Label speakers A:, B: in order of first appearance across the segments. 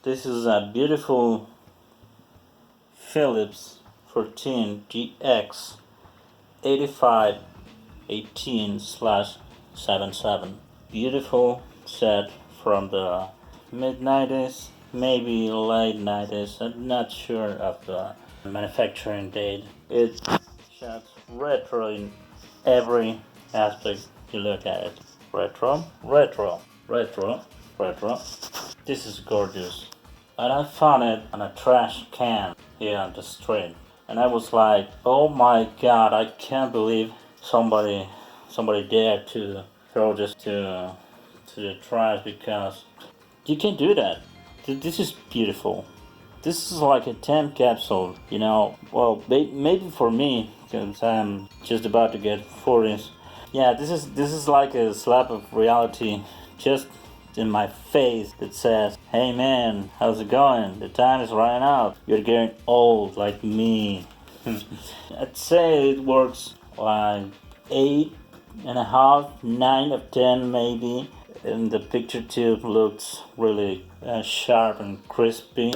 A: This is a beautiful Philips 14GX8518/77. Beautiful set from the mid 90s, maybe late 90s. I'm not sure of the manufacturing date. It shows retro in every aspect you look at it. Retro, retro, retro, retro. This is gorgeous. And I found it on a trash can here on the street. And I was like, oh my god, I can't believe somebody dared to throw this to the trash, because you can't do that. This is beautiful. This is like a time capsule, you know. Well, maybe for me, because I'm just about to get 40s. Yeah, this is like a slap of reality, just in my face, that says, "Hey man, how's it going? The time is running out. You're getting old like me." I'd say it works like 8.5, 9 of 10 maybe. And the picture tube looks really sharp and crispy.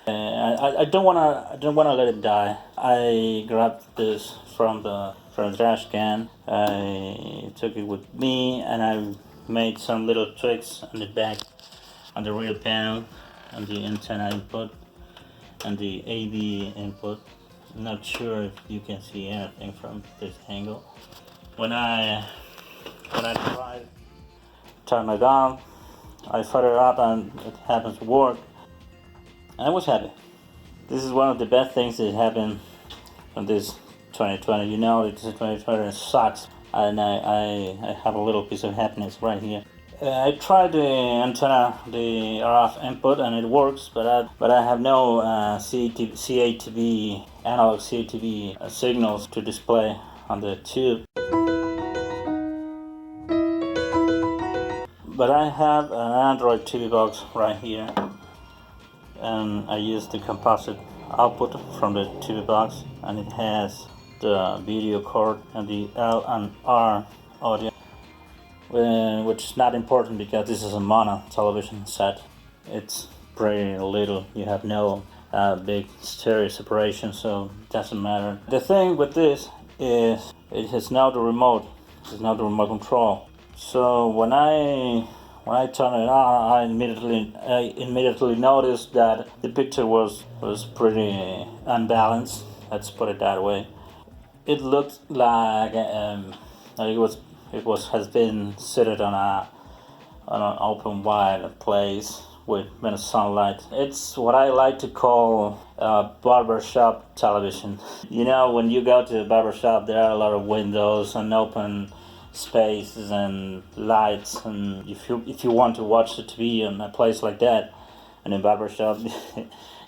A: I don't wanna let it die. I grabbed this from the trash can. I took it with me, and I made some little tweaks on the back, on the rear panel, on the antenna input, and the AV input. I'm not sure if you can see anything from this angle. When I tried turn it on, I fired it up and it happens to work. And I was happy. This is one of the best things that happened on this 2020. You know, this 2020 sucks, and I have a little piece of happiness right here. I tried the antenna, the RF input, and it works, but I have no CATV, analog CATV signals to display on the tube. But I have an Android TV box right here, and I use the composite output from the TV box, and it has the video cord and the L and R audio, which is not important because this is a mono television set. It's pretty little. You have no big stereo separation, so it doesn't matter. The thing with this is it has now the remote. It's now the remote control. So when I turn it on, I immediately noticed that the picture was pretty unbalanced. Let's put it that way. It looked like it has been seated on an open wide place with many sunlight. It's what I like to call barbershop television. You know, when you go to a barbershop, there are a lot of windows and open spaces and lights, and if you want to watch the TV in a place like that, in a barbershop,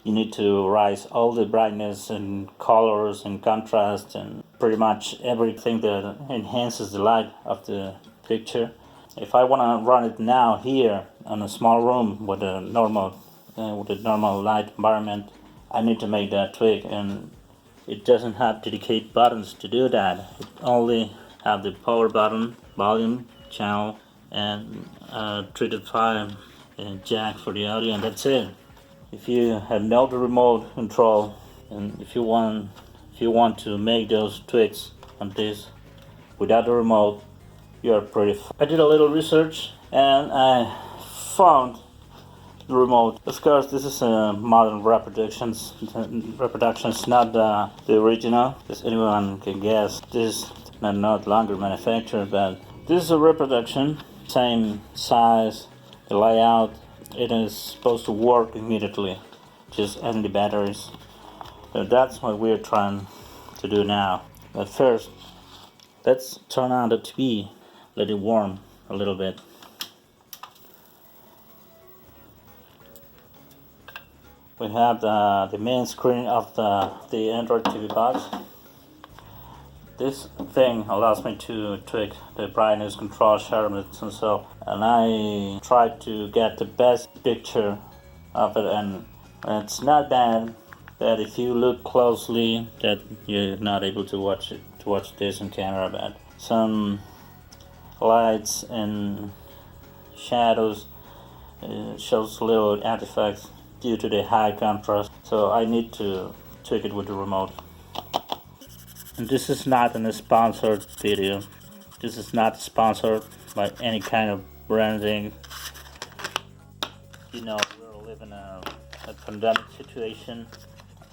A: you need to raise all the brightness and colors and contrast and pretty much everything that enhances the light of the picture. If I want to run it now here in a small room with a normal light environment, I need to make that tweak, and it doesn't have dedicated buttons to do that. It only have the power button, volume, channel, and 3 to 5 jack for the audio, and that's it. If you have no remote control, and if you want to make those tweaks on this without the remote, you're pretty. I did a little research and I found the remote. Of course, this is a modern reproductions, not the original, as anyone can guess. This no longer manufactured, but this is a reproduction, same size, the layout. It is supposed to work immediately, just adding the batteries. So that's what we're trying to do now. But first, let's turn on the TV, let it warm a little bit. We have the main screen of the Android TV box. This thing allows me to tweak the brightness, control, sharpness, and so. And I tried to get the best picture of it, and it's not bad. But if you look closely, that you're not able to watch this on camera. But some lights and shadows shows little artifacts due to the high contrast, so I need to tweak it with the remote. And this is not a sponsored video. This is not sponsored by any kind of branding. You know, we're living a pandemic situation.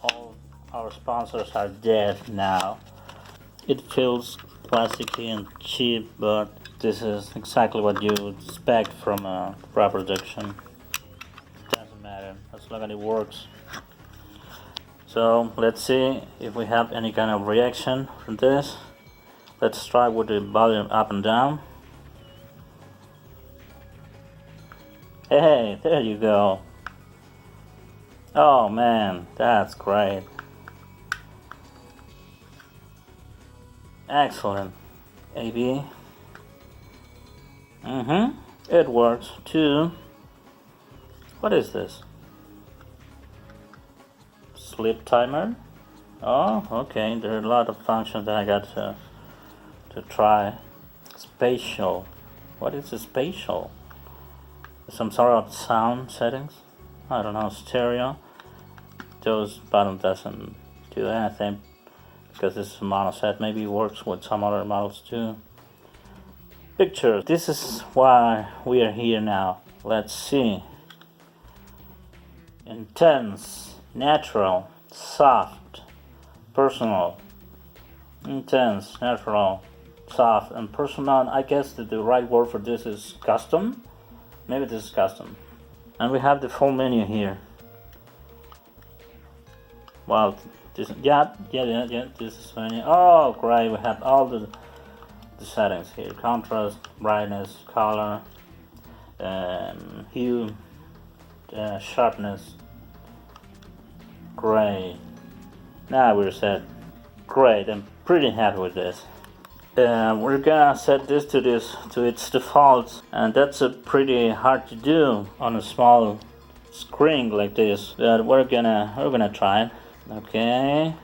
A: All our sponsors are dead now. It feels plasticky and cheap, but this is exactly what you would expect from a crop production. Doesn't matter as long as it works. So let's see if we have any kind of reaction from this. Let's try with the volume up and down. Hey, there you go. Oh man, that's great. Excellent. AB. It works too. What is this? Sleep timer? Oh, okay. There are a lot of functions that I got to try. Spatial. What is a spatial? Some sort of sound settings? I don't know. Stereo. Those button doesn't do anything because this is a mono set. Maybe it works with some other models too. Pictures. This is why we are here now. Let's see. Intense, natural, soft, personal. Intense, natural, soft, and personal. I guess that the right word for this is custom. Maybe this is custom. And we have the full menu here. Well, this, yeah, this is menu. Oh, great, we have all the settings here. Contrast, brightness, color, hue, sharpness. Great. Now we're set. Great, I'm pretty happy with this. We're gonna set this to its default, and that's a pretty hard to do on a small screen like this. But we're gonna try it. Okay,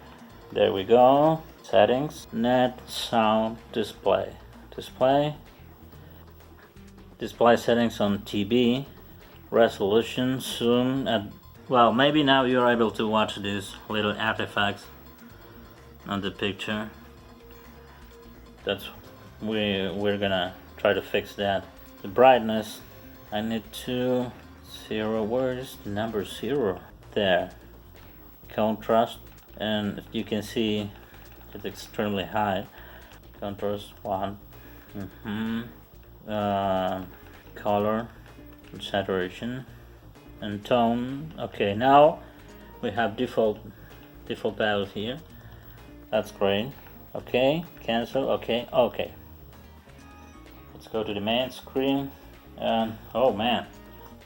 A: there we go. Settings, net, sound, display settings on TB, resolution, zoom, and well, maybe now you're able to watch these little artifacts on the picture. That's we're gonna try to fix that. The brightness, I need to 0. Where is the number 0? There. Contrast, and you can see it's extremely high. Contrast 1. Color, saturation, and tone. Okay, now we have default values here. That's great. Okay, cancel. Okay. Let's go to the main screen. And oh man,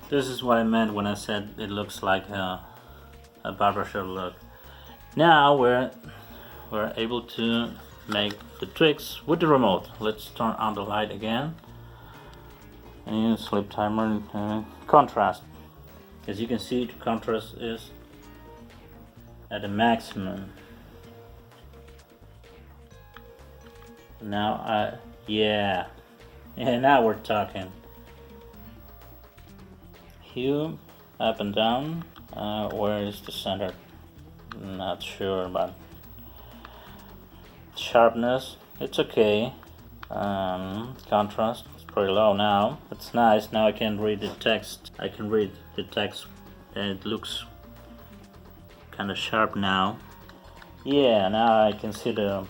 A: this is what I meant when I said it looks like a barbershop look. Now we're able to make the tricks with the remote. Let's turn on the light again. And sleep timer, contrast. As you can see, the contrast is at the maximum. Now yeah, now we're talking. Hue, up and down. Where is the center? Not sure, but sharpness, it's okay. Contrast, it's pretty low now. It's nice. Now I can read the text. And it looks kind of sharp now. Yeah, now I can see the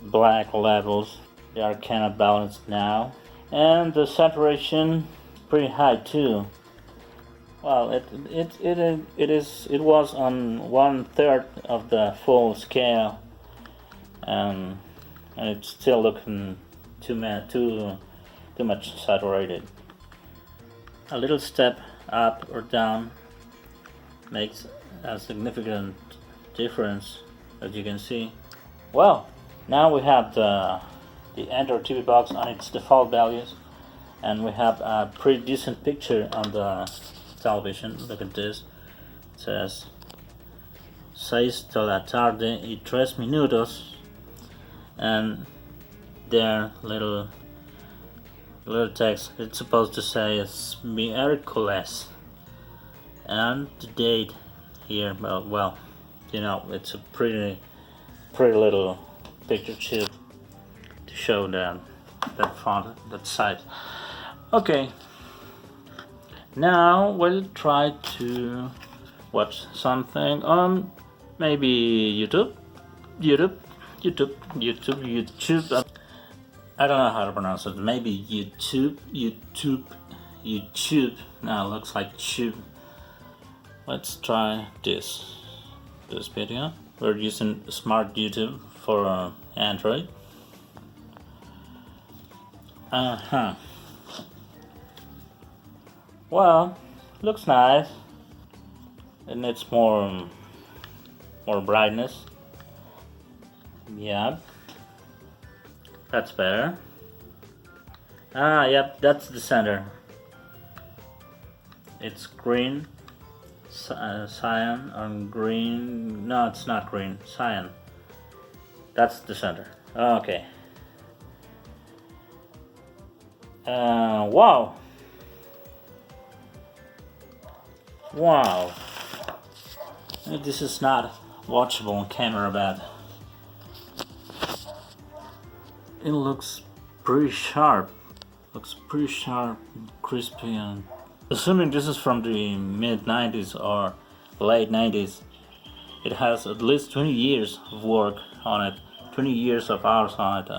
A: black levels. They are kind of balanced now. And the saturation pretty high too. Well, it was on 1/3 of the full scale, and it's still looking too much saturated. A little step up or down makes a significant difference, as you can see. Well, now we have the Android TV box on its default values, and we have a pretty decent picture on the television. Look at this. It says 6 de la tarde y 3 minutos, and there little text. It's supposed to say es miércoles, and the date here. Well, you know, it's a pretty little picture chip to show that font, that size. Okay, now we'll try to watch something on maybe YouTube. I don't know how to pronounce it. Maybe YouTube. Now it looks like tube. Let's try this video. We're using Smart YouTube for Android. Well, looks nice. It needs more brightness. Yeah, that's better. Yep, that's the center. It's green, cyan, or green. No, it's not green, cyan. That's the center. Okay. Wow. Wow. This is not watchable on camera, but it looks pretty sharp. Crispy, and assuming this is from the mid 90s or late 90s, it has at least 20 years of work on it, 20 years of hours on it,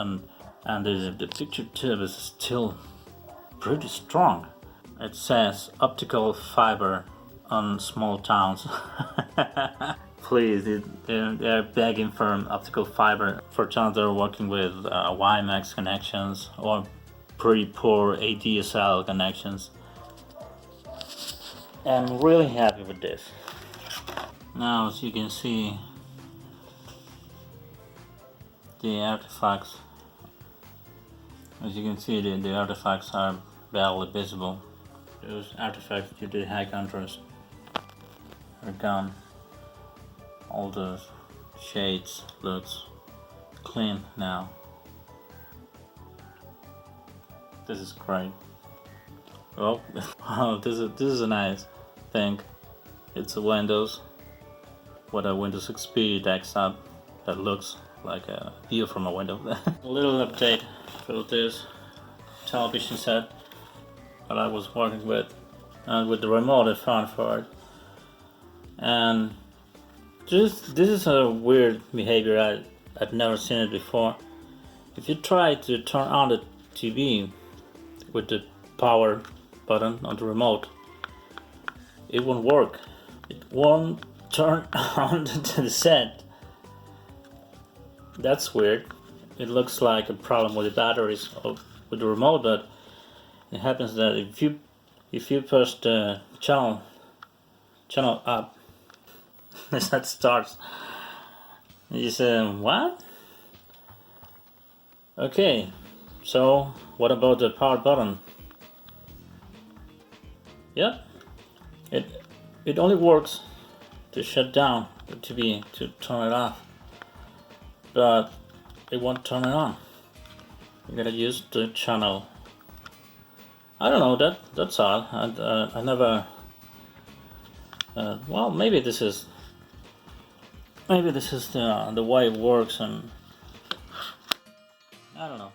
A: and the picture tip is still pretty strong. It says optical fiber on small towns. Please, they're begging for optical fiber for towns that are working with WiMAX connections or pretty poor ADSL connections. I'm really happy with this. Now, as you can see, the artifacts. As you can see, the artifacts are barely visible. Those artifacts due to high contrast are gone. All those shades looks clean now. This is great. Well, this is a nice thing. It's a Windows with a Windows XP desktop that looks like a view from a window. A little update for this television set that I was working with, and with the remote I found for it. And this is a weird behavior. I've never seen it before. If you try to turn on the TV with the power button on the remote, it won't work. It won't turn on the set. That's weird. It looks like a problem with the batteries with the remote, but it happens that if you push the channel up, that starts. You say, what? Okay, so what about the power button? Yep, it only works to shut down the TV, to turn it off, but it won't turn it on. You gotta use the channel. I don't know, that's odd. I never. Well, maybe this is the way it works, and I don't know.